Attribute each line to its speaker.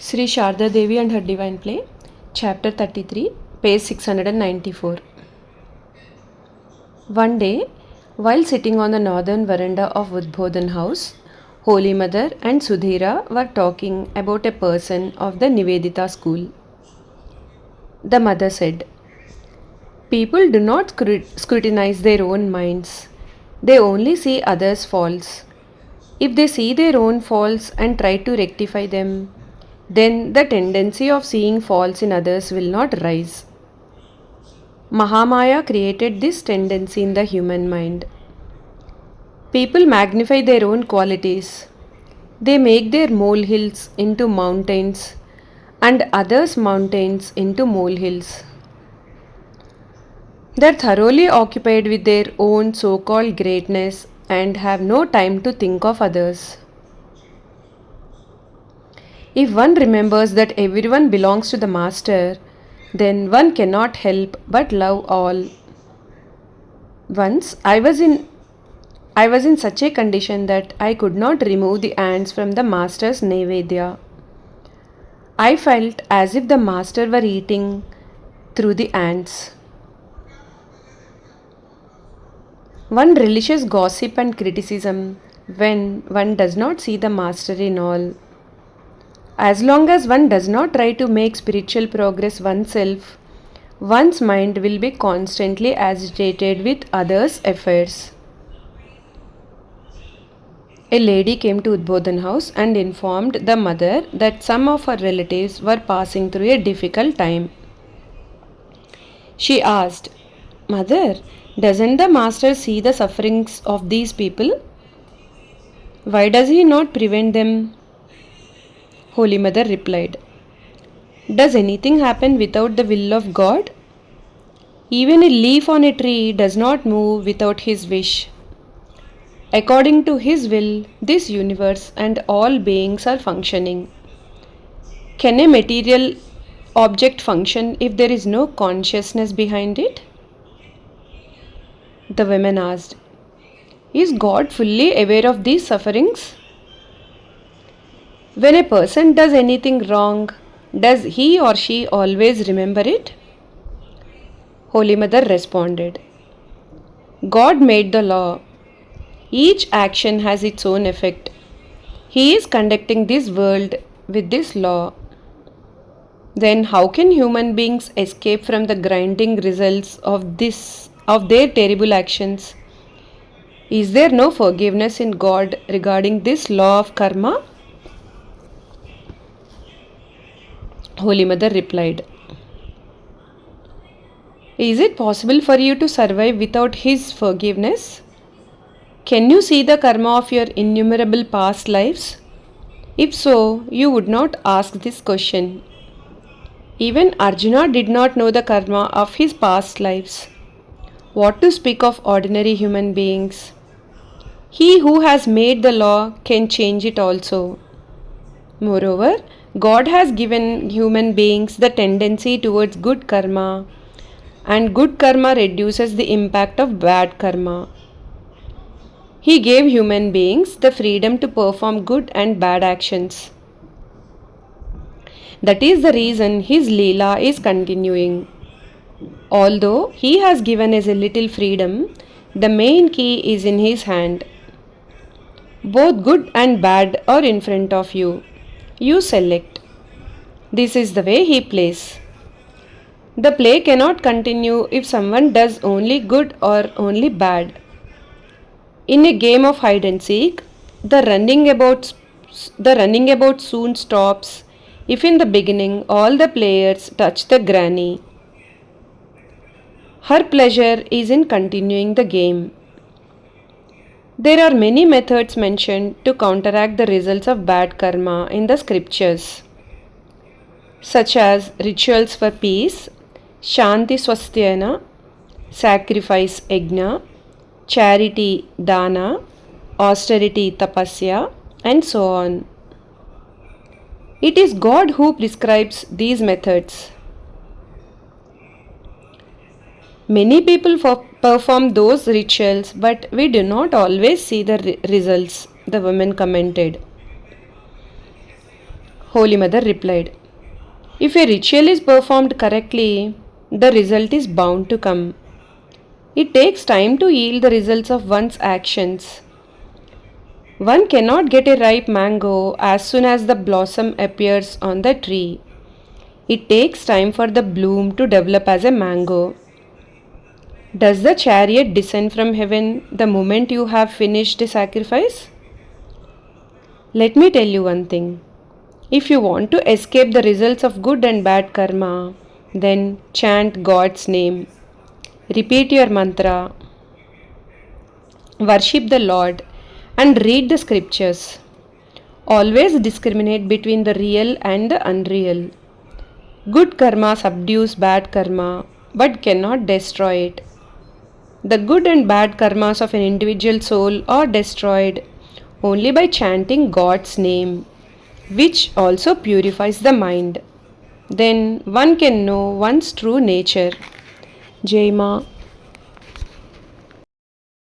Speaker 1: Sri Sharda Devi and Her Divine Play, Chapter 33, page 694. One day, while sitting on the northern veranda of Udbodhan house, Holy Mother and Sudhira were talking about a person of the Nivedita school. The mother said, "People do not scrutinize their own minds. They only see others' faults. If they see their own faults and try to rectify them, then the tendency of seeing faults in others will not rise. Mahamaya created this tendency in the human mind. People magnify their own qualities. They make their molehills into mountains and others' mountains into molehills. They are thoroughly occupied with their own so called greatness and have no time to think of others. If one remembers that everyone belongs to the Master, then one cannot help but love all. Once I was in such a condition that I could not remove the ants from the Master's Naivedya. I felt as if the Master were eating through the ants. One religious gossip and criticism when one does not see the Master in all. As long as one does not try to make spiritual progress oneself, one's mind will be constantly agitated with others' affairs." A lady came to Udbodhan house and informed the mother that some of her relatives were passing through a difficult time. She asked, "Mother, doesn't the Master see the sufferings of these people? Why does he not prevent them?" Holy Mother replied, "Does anything happen without the will of God? Even a leaf on a tree does not move without His wish. According to His will, this universe and all beings are functioning. Can a material object function if there is no consciousness behind it?" The woman asked, "Is God fully aware of these sufferings? When a person does anything wrong, does he or she always remember it?" Holy Mother responded, "God made the law. Each action has its own effect. He is conducting this world with this law. Then how can human beings escape from the grinding results of their terrible actions? Is there no forgiveness in God regarding this law of karma?" Holy Mother replied, "Is it possible for you to survive without His forgiveness? Can you see the karma of your innumerable past lives? If so, you would not ask this question. Even Arjuna did not know the karma of his past lives. What to speak of ordinary human beings? He who has made the law can change it also. Moreover, God has given human beings the tendency towards good karma, and good karma reduces the impact of bad karma. He gave human beings the freedom to perform good and bad actions. That is the reason His Leela is continuing. Although He has given us a little freedom, the main key is in His hand. Both good and bad are in front of you. You select. This is the way He plays. The play cannot continue if someone does only good or only bad. In a game of hide and seek, the running about soon stops if in the beginning all the players touch the granny. Her pleasure is in continuing the game. There are many methods mentioned to counteract the results of bad karma in the scriptures, such as rituals for peace, Shanti Swastyana, sacrifice Yajna, charity Dana, austerity Tapasya, and so on. It is God who prescribes these methods. Many people perform those rituals, but we do not always see the results," the woman commented. Holy Mother replied, if a ritual is performed correctly, the result is bound to come. It takes time to yield the results of one's actions. One cannot get a ripe mango as soon as the blossom appears on the tree. It takes time for the bloom to develop as a mango. Does the chariot descend from heaven the moment you have finished the sacrifice? Let me tell you one thing. If you want to escape the results of good and bad karma, then chant God's name. Repeat your mantra, worship the Lord, and read the scriptures. Always discriminate between the real and the unreal. Good karma subdues bad karma but cannot destroy it. The good and bad karmas of an individual soul are destroyed only by chanting God's name, which also purifies the mind. Then one can know one's true nature. Jai Ma.